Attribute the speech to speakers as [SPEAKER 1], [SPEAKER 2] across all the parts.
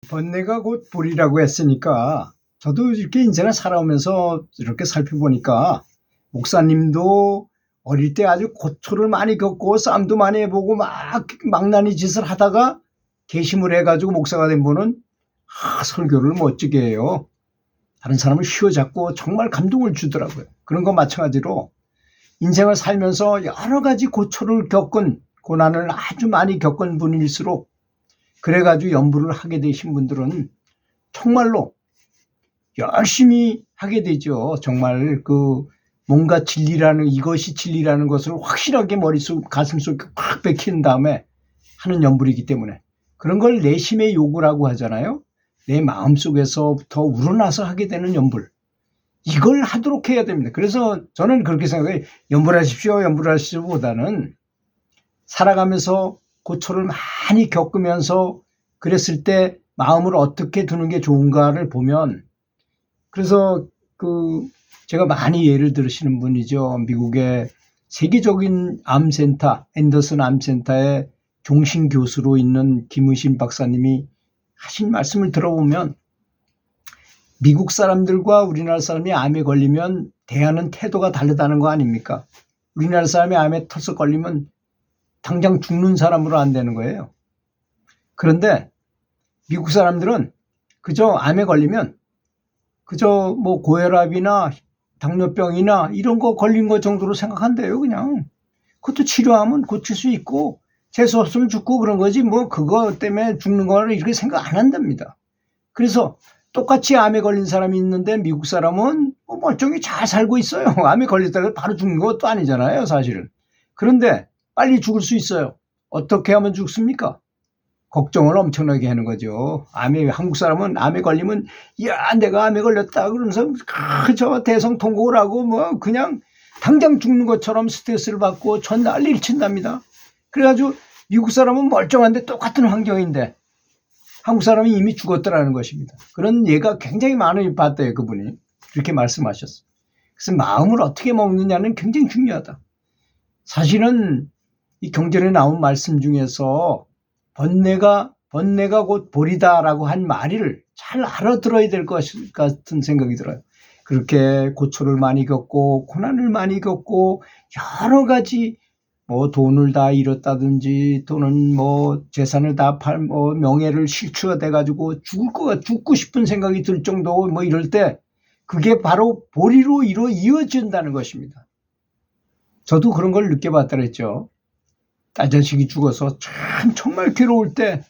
[SPEAKER 1] 번뇌가 곧 불이라고 했으니까 저도 이렇게 인생을 살아오면서 이렇게 살펴보니까 목사님도 어릴 때 아주 고초를 많이 겪고 싸움도 많이 해보고 막 망나니 짓을 하다가 개심을 해가지고 목사가 된 분은 설교를 멋지게 해요. 다른 사람을 휘어잡고 정말 감동을 주더라고요. 그런 거 마찬가지로 인생을 살면서 여러 가지 고초를 겪은 고난을 아주 많이 겪은 분일수록 그래가지고 연부를 하게 되신 분들은 정말로 열심히 하게 되죠. 정말 뭔가 진리라는, 이것이 진리라는 것을 확실하게 머릿속, 가슴속에 확 박힌 다음에 하는 연불이기 때문에 그런 걸 내심의 요구라고 하잖아요. 내 마음속에서부터 우러나서 하게 되는 연불. 이걸 하도록 해야 됩니다. 그래서 저는 그렇게 생각해요. 연불하십시오, 연불하십시오 보다는 살아가면서 고초를 많이 겪으면서 그랬을 때 마음을 어떻게 두는 게 좋은가를 보면, 그래서 제가 많이 예를 들으시는 분이죠. 미국의 세계적인 암센터, 앤더슨 암센터의 종신 교수로 있는 김의신 박사님이 하신 말씀을 들어보면 미국 사람들과 우리나라 사람이 암에 걸리면 대하는 태도가 다르다는 거 아닙니까? 우리나라 사람이 암에 터서 걸리면 당장 죽는 사람으로 안 되는 거예요. 그런데 미국 사람들은 그저 암에 걸리면 그저 뭐 고혈압이나 당뇨병이나 이런 거 걸린 것 정도로 생각한대요. 그냥 그것도 치료하면 고칠 수 있고 재수 없으면 죽고 그런 거지 뭐 그거 때문에 죽는 거를 이렇게 생각 안 한답니다. 그래서 똑같이 암에 걸린 사람이 있는데 미국 사람은 뭐 멀쩡히 잘 살고 있어요. 암에 걸렸다가 바로 죽는 것도 아니잖아요, 사실은. 그런데 빨리 죽을 수 있어요. 어떻게 하면 죽습니까? 걱정을 엄청나게 하는 거죠. 한국 사람은 암에 걸리면, 야, 내가 암에 걸렸다. 그러면서, 저 대성통곡을 하고, 뭐, 그냥 당장 죽는 것처럼 스트레스를 받고 전 난리를 친답니다. 그래가지고 미국 사람은 멀쩡한데 똑같은 환경인데, 한국 사람이 이미 죽었더라는 것입니다. 그런 예가 굉장히 많이 봤대요, 그분이. 그렇게 말씀하셨어요. 그래서 마음을 어떻게 먹느냐는 굉장히 중요하다. 사실은 이 경전에 나온 말씀 중에서 번뇌가 곧 보리다라고 한 말을 잘 알아들어야 될 것 같은 생각이 들어요. 그렇게 고초를 많이 겪고 고난을 많이 겪고 여러 가지 뭐 돈을 다 잃었다든지 또는 뭐 재산을 다 뭐 명예를 실추돼 가지고 죽고 싶은 생각이 들 정도 뭐 이럴 때 그게 바로 보리로 이어진다는 것입니다. 저도 그런 걸 느껴봤다 그랬죠. 딸 자식이 죽어서 참 정말 괴로울 때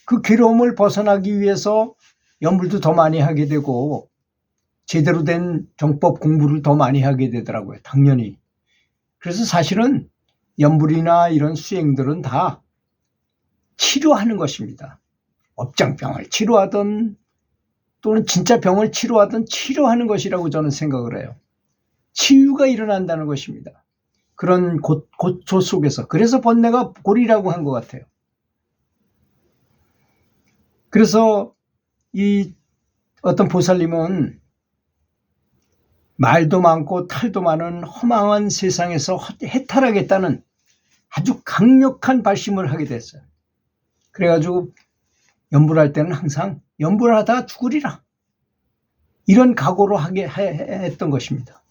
[SPEAKER 1] 그 괴로움을 벗어나기 위해서 연불도 더 많이 하게 되고 제대로 된 정법 공부를 더 많이 하게 되더라고요. 당연히. 그래서 사실은 연불이나 이런 수행들은 다 치료하는 것입니다. 업장병을 치료하든 또는 진짜 병을 치료하든 치료하는 것이라고 저는 생각을 해요. 치유가 일어난다는 것입니다. 그런 고초 속에서. 그래서 번뇌가 골이라고 한 것 같아요. 그래서 이 어떤 보살님은 말도 많고 탈도 많은 허망한 세상에서 해탈하겠다는 아주 강력한 발심을 하게 됐어요. 그래가지고 연불할 때는 항상 연불하다 죽으리라. 이런 각오로 하게 했던 것입니다.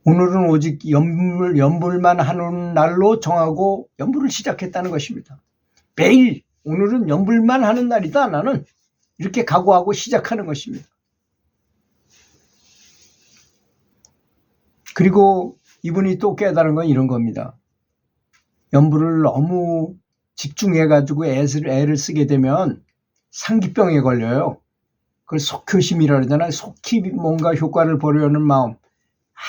[SPEAKER 1] 오늘은 오직 연불만 하는 날로 정하고 연불을 시작했다는 것입니다. 매일 오늘은 연불만 하는 날이다. 나는 이렇게 각오하고 시작하는 것입니다. 그리고 이분이 또 깨달은 건 이런 겁니다. 연불을 너무 집중해가지고 애를 쓰게 되면 상기병에 걸려요. 그걸 속효심이라 그러잖아요. 속히 뭔가 효과를 보려는 마음.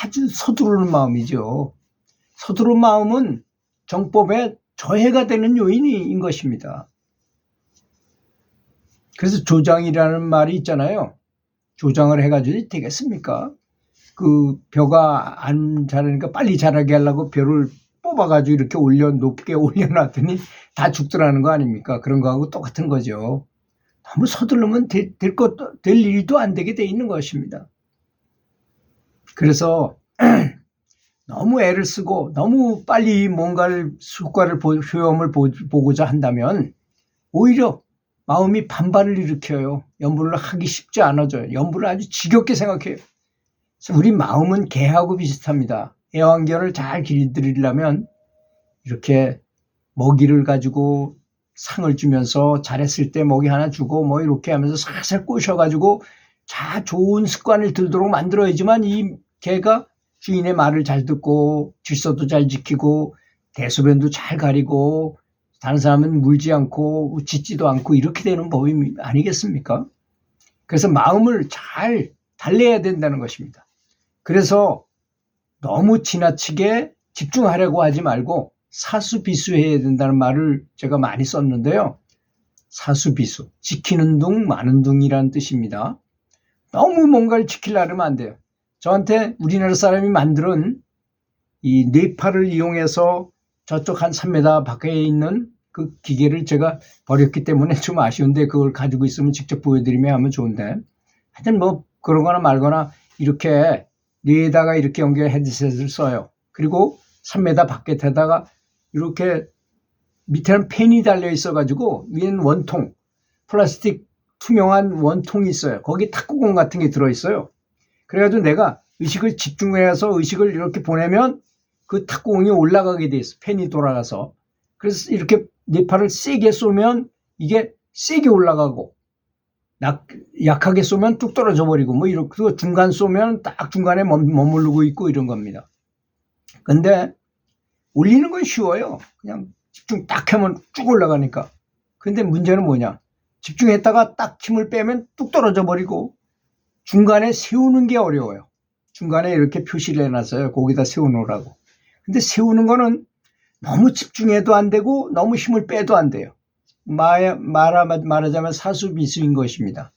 [SPEAKER 1] 아주 서두르는 마음이죠. 서두른 마음은 정법에 저해가 되는 요인인 것입니다. 그래서 조장이라는 말이 있잖아요. 조장을 해가지고 되겠습니까? 벼가 안 자라니까 빨리 자라게 하려고 벼를 뽑아가지고 이렇게 높게 올려놨더니 다 죽더라는 거 아닙니까? 그런 거하고 똑같은 거죠. 너무 서두르면 될 일도 안 되게 돼 있는 것입니다. 그래서 너무 애를 쓰고 너무 빨리 뭔가를 효과를 효험을 보고자 한다면 오히려 마음이 반발을 일으켜요. 연불을 하기 쉽지 않아져요. 연불을 아주 지겹게 생각해요. 그래서 우리 마음은 개하고 비슷합니다. 애완견을 잘 길들이려면 이렇게 먹이를 가지고 상을 주면서 잘했을 때 먹이 하나 주고 뭐 이렇게 하면서 살살 꼬셔가지고 자 좋은 습관을 들도록 만들어야지만 이 개가 주인의 말을 잘 듣고 질서도 잘 지키고 대소변도 잘 가리고 다른 사람은 물지 않고 짖지도 않고 이렇게 되는 법이 아니겠습니까? 그래서 마음을 잘 달래야 된다는 것입니다. 그래서 너무 지나치게 집중하려고 하지 말고 사수비수해야 된다는 말을 제가 많이 썼는데요. 사수비수, 지키는 둥 마는 둥이라는 뜻입니다. 너무 뭔가를 지키려고 하면 안 돼요. 저한테 우리나라 사람이 만든 이 뇌파를 이용해서 저쪽 한 3m 밖에 있는 그 기계를 제가 버렸기 때문에 좀 아쉬운데 그걸 가지고 있으면 직접 보여드리면 하면 좋은데 하여튼 뭐 그런 거나 말거나 이렇게 뇌에다가 이렇게 연결 헤드셋을 써요. 그리고 3m 밖에다가 이렇게 밑에는 펜이 달려 있어가지고 위에는 원통, 플라스틱 투명한 원통이 있어요. 거기 탁구공 같은 게 들어있어요. 그래가지고 내가 의식을 집중해서 의식을 이렇게 보내면 그 탁구공이 올라가게 돼 있어. 펜이 돌아가서. 그래서 이렇게 뇌파를 세게 쏘면 이게 세게 올라가고 약하게 쏘면 뚝 떨어져 버리고 뭐 이렇게 중간 쏘면 딱 중간에 머무르고 있고 이런 겁니다. 근데 올리는 건 쉬워요. 그냥 집중 딱 하면 쭉 올라가니까. 근데 문제는 뭐냐? 집중했다가 딱 힘을 빼면 뚝 떨어져 버리고 중간에 세우는 게 어려워요. 중간에 이렇게 표시를 해놨어요. 거기다 세워놓으라고. 근데 세우는 거는 너무 집중해도 안 되고 너무 힘을 빼도 안 돼요. 말하자면 사수비수인 것입니다.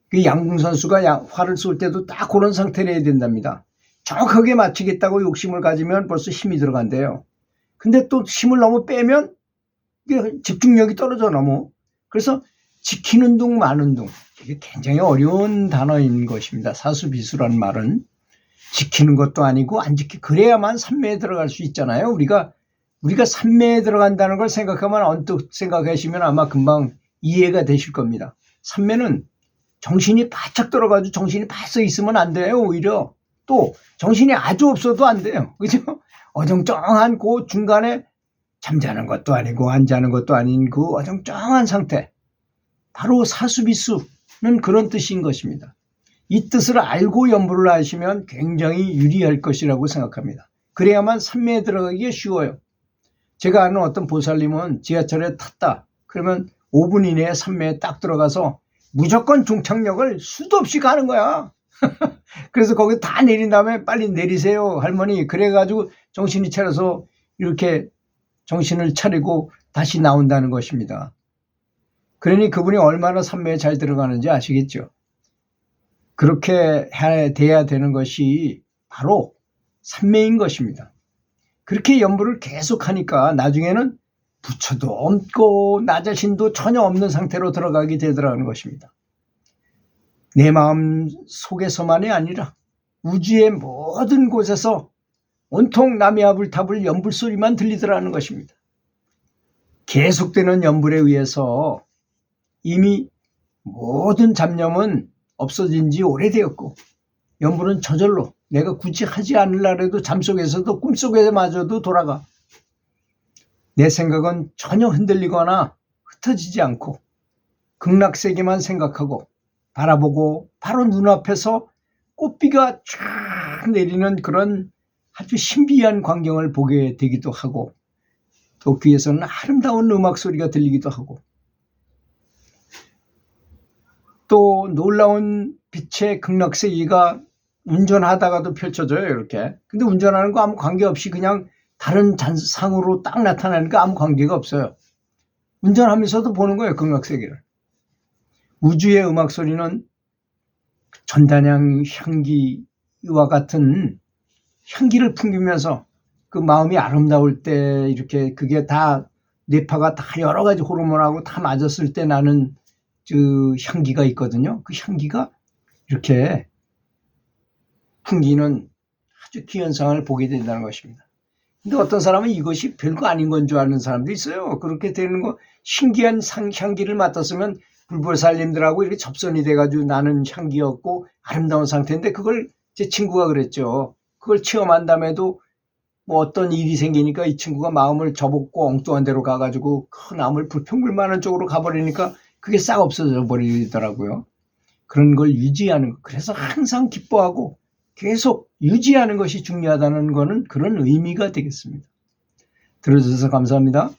[SPEAKER 1] 그 양궁 선수가 활을 쏠 때도 딱 그런 상태로 해야 된답니다. 정확하게 맞추겠다고 욕심을 가지면 벌써 힘이 들어간대요. 근데 또 힘을 너무 빼면 집중력이 떨어져 너무. 그래서 지키는 둥 마는 둥. 이게 굉장히 어려운 단어인 것입니다. 사수비수라는 말은 지키는 것도 아니고 안 그래야만 산매에 들어갈 수 있잖아요. 우리가 산매에 들어간다는 걸 생각하면 언뜻 생각하시면 아마 금방 이해가 되실 겁니다. 산매는 정신이 바짝 들어가지고 정신이 바짝 있으면 안 돼요. 오히려 또 정신이 아주 없어도 안 돼요. 그죠? 어정쩡한 그 중간에 잠자는 것도 아니고 안 자는 것도 아닌 그 어정쩡한 상태. 바로 사수비수는 그런 뜻인 것입니다. 이 뜻을 알고 연불을 하시면 굉장히 유리할 것이라고 생각합니다. 그래야만 산매에 들어가기가 쉬워요. 제가 아는 어떤 보살님은 지하철에 탔다. 그러면 5분 이내에 산매에 딱 들어가서 무조건 종착역을 수도 없이 가는 거야. 그래서 거기 다 내린 다음에 빨리 내리세요 할머니. 그래가지고 정신이 차려서 이렇게 정신을 차리고 다시 나온다는 것입니다. 그러니 그분이 얼마나 산매에 잘 들어가는지 아시겠죠. 그렇게 돼야 되는 것이 바로 산매인 것입니다. 그렇게 연불을 계속 하니까 나중에는 부처도 없고 나 자신도 전혀 없는 상태로 들어가게 되더라는 것입니다. 내 마음 속에서만이 아니라 우주의 모든 곳에서 온통 남의 아불타불 연불 소리만 들리더라는 것입니다. 계속되는 연불에 의해서 이미 모든 잡념은 없어진 지 오래되었고 연불은 저절로 내가 굳이 하지 않으려고 해도 잠속에서도 꿈속에마저도 돌아가. 내 생각은 전혀 흔들리거나 흩어지지 않고 극락세계만 생각하고 바라보고 바로 눈앞에서 꽃비가 쫙 내리는 그런 아주 신비한 광경을 보게 되기도 하고 또 귀에서는 아름다운 음악 소리가 들리기도 하고 또 놀라운 빛의 극락세계가 운전하다가도 펼쳐져요. 이렇게. 근데 운전하는 거 아무 관계없이 그냥 다른 상으로 딱 나타나니까 아무 관계가 없어요. 운전하면서도 보는 거예요. 극락세계를. 우주의 음악 소리는 전단향 향기와 같은 향기를 풍기면서 그 마음이 아름다울 때 이렇게 그게 다 뇌파가 다 여러 가지 호르몬하고 다 맞았을 때 나는 그 향기가 있거든요. 그 향기가 이렇게 풍기는 아주 기현상을 보게 된다는 것입니다. 근데 어떤 사람은 이것이 별거 아닌 건 줄 아는 사람도 있어요. 그렇게 되는 거 신기한 향기를 맡았으면 불보살님들하고 이렇게 접선이 돼가지고 나는 향기였고 아름다운 상태인데 그걸 제 친구가 그랬죠. 그걸 체험한 다음에도 뭐 어떤 일이 생기니까 이 친구가 마음을 접었고 엉뚱한 데로 가가지고 큰 나물 불평불 많은 쪽으로 가버리니까 그게 싹 없어져 버리더라고요. 그런 걸 유지하는 거. 그래서 항상 기뻐하고 계속 유지하는 것이 중요하다는 거는 그런 의미가 되겠습니다. 들어주셔서 감사합니다.